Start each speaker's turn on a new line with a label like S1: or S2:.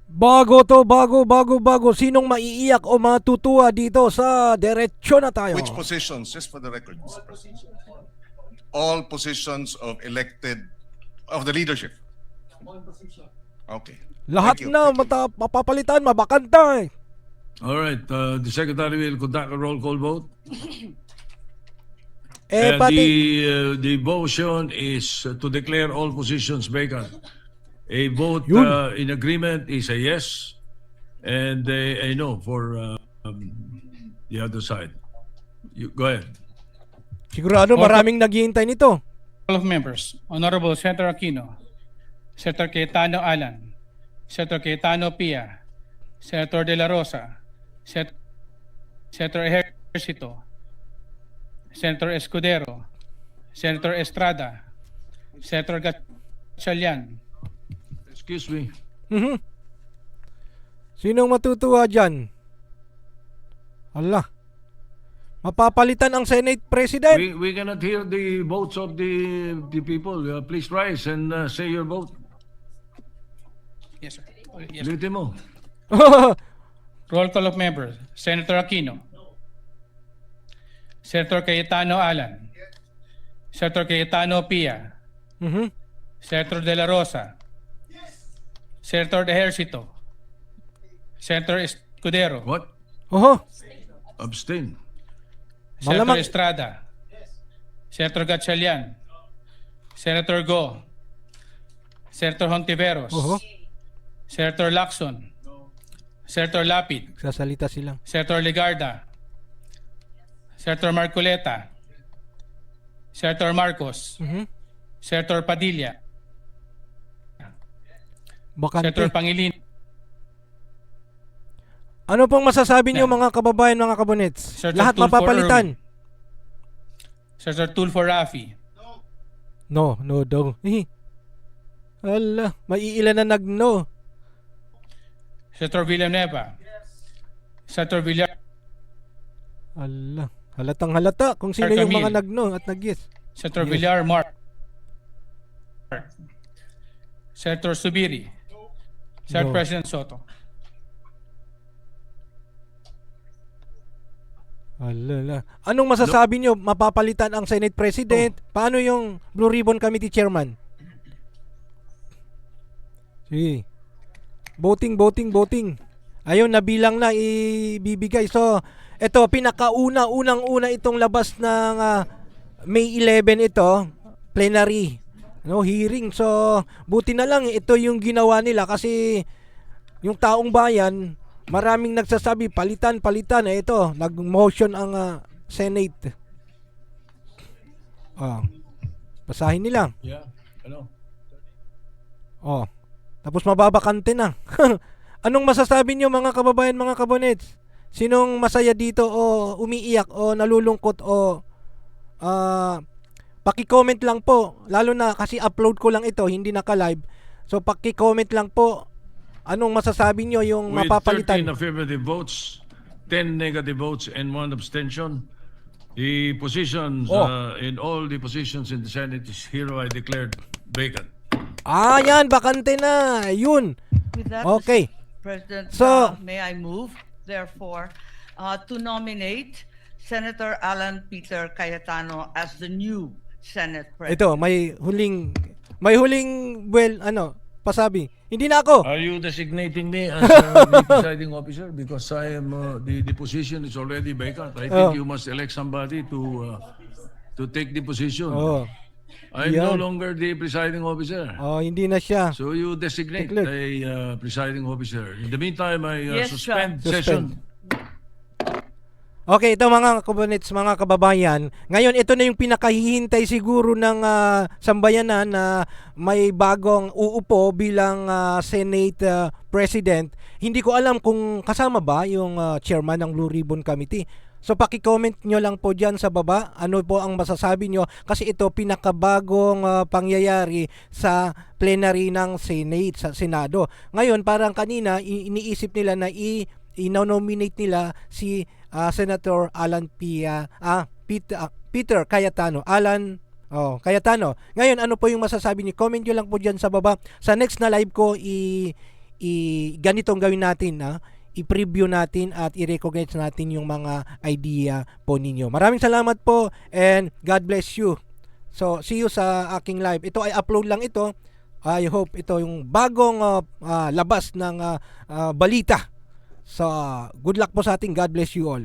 S1: Bago. Sinong maiiyak o matutuwa dito sa diretsyo na tayo?
S2: Which positions? Just for the record, Mr. President. All positions of the leadership. Okay.
S1: Lahat
S2: Thank you.
S1: na
S2: Thank you.
S1: mapapalitan, mabakanta eh.
S3: All right, the Secretary will conduct a roll call vote.
S1: Pati,
S3: The motion is to declare all positions vacant. A vote
S1: Yun.
S3: in agreement is a yes, and a no for the other side. You go ahead.
S1: sigurado maraming naghihintay nito.
S4: All of members, Honorable Senator Aquino, Senator Cayetano Alan, Senator Cayetano Pia, Senator De La Rosa, Senator Ejercito, Senator Escudero, Senator Estrada, Senator Gatchalian,
S3: Excuse me.
S1: Mhm. Sinong matutuwa dyan? Allah. Mapapalitan ang Senate President.
S3: We cannot hear the votes of the people. Please rise and say your vote.
S4: yes sir. Yes, sir.
S3: Ulitin mo.
S4: Roll call of members, Senator Aquino, Senator Cayetano Alan, Senator Cayetano Pia,
S1: Mhm.
S4: Senator De La Rosa, Senator Ejercito, Senator Escudero,
S3: What?
S1: Oho.
S3: Abstain.
S4: Senator
S1: Malamang-
S4: Estrada, Senator Gatchalian, Senator Go, Senator Hontiveros,
S1: Oho.
S4: Senator Lacson, Senator Lapid,
S1: Sasalita silang.
S4: Senator Legarda, Senator Marcoleta, Senator Marcos,
S1: Mhm.
S4: Senator Padilla,
S1: Bakante.
S4: Senator Pangilinan,
S1: Ano pong masasabi niyo mga kababayan, mga kabonets?
S4: Senator
S1: Lahat
S4: Tulfo
S1: mapapalitan.
S4: Senator Tulfo Rafi,
S1: No daw. Allah, maiilan na nag-no.
S4: Senator Villanueva, Senator Villar,
S1: Allah, halatang halata kung sino
S4: Sir
S1: yung
S4: Camille.
S1: mga nag-no at nag-yes.
S4: Senator
S1: Yes.
S4: Villar Mark, Senator Subiri, Senator
S1: No.
S4: President Soto.
S1: Allah. Anong masasabi niyo? Mapapalitan ang Senate President? Paano yung Blue Ribbon Committee Chairman? Sige. Voting. Ayun, nabilang na ibibigay. So, ito, unang-una itong labas ng May 11 ito, plenary. Hearing. So, buti na lang ito yung ginawa nila kasi yung taong bayan, maraming nagsasabi, palitan. Ito, nag-motion ang Senate. Basahin nila.
S3: Yeah. Hello.
S1: Tapos mababakante na. Anong masasabi niyo mga kababayan, mga kabonets? Sinong masaya dito o umiiyak o nalulungkot o paki-comment lang po. Lalo na kasi upload ko lang ito, hindi naka-live. So paki-comment lang po. Anong masasabi niyo yung
S3: With
S1: mapapalitan?
S3: 13 affirmative votes, 10 negative votes, and 1 abstention, the positions in all the positions in the Senate is hereby declared vacant.
S1: Yan, bakante na. Yun.
S5: With that,
S1: Okay.
S5: Mr. President,
S1: So-
S5: may I move, therefore, to nominate Senator Alan Peter Cayetano as the new Senate President.
S1: Ito, may huling pasabi. Hindi na ako.
S3: Are you designating me as the presiding officer? Because I am the position is already vacant. I think you must elect somebody to take the position.
S1: Oh.
S3: I'm no
S1: Yan.
S3: longer the presiding officer.
S1: Hindi na siya.
S3: So you designate
S1: Declare.
S3: a presiding officer. In the meantime, I
S5: Yes,
S3: suspend
S1: sir.
S3: session.
S1: Okay, ito mga kabonets, mga kababayan. Ngayon, ito na yung pinakahihintay siguro ng sambayanan na may bagong uupo bilang Senate President. Hindi ko alam kung kasama ba yung chairman ng Blue Ribbon Committee. So paki-comment nyo lang po dyan sa baba. Ano po ang masasabi nyo? Kasi ito pinakabagong pangyayari sa plenary ng Senate, sa Senado. Ngayon, parang kanina, iniisip nila na i-nominate nila si Senator Alan Peter Cayetano. Cayetano. Ngayon, ano po yung masasabi niyo? Comment nyo lang po dyan sa baba. Sa next na live ko, ganitong gawin natin, i-preview natin at i-recognize natin yung mga idea po ninyo. Maraming salamat po and God bless you. So, see you sa aking live. Ito ay upload lang ito. I hope ito yung bagong labas ng balita. So, good luck po sa ating. God bless you all.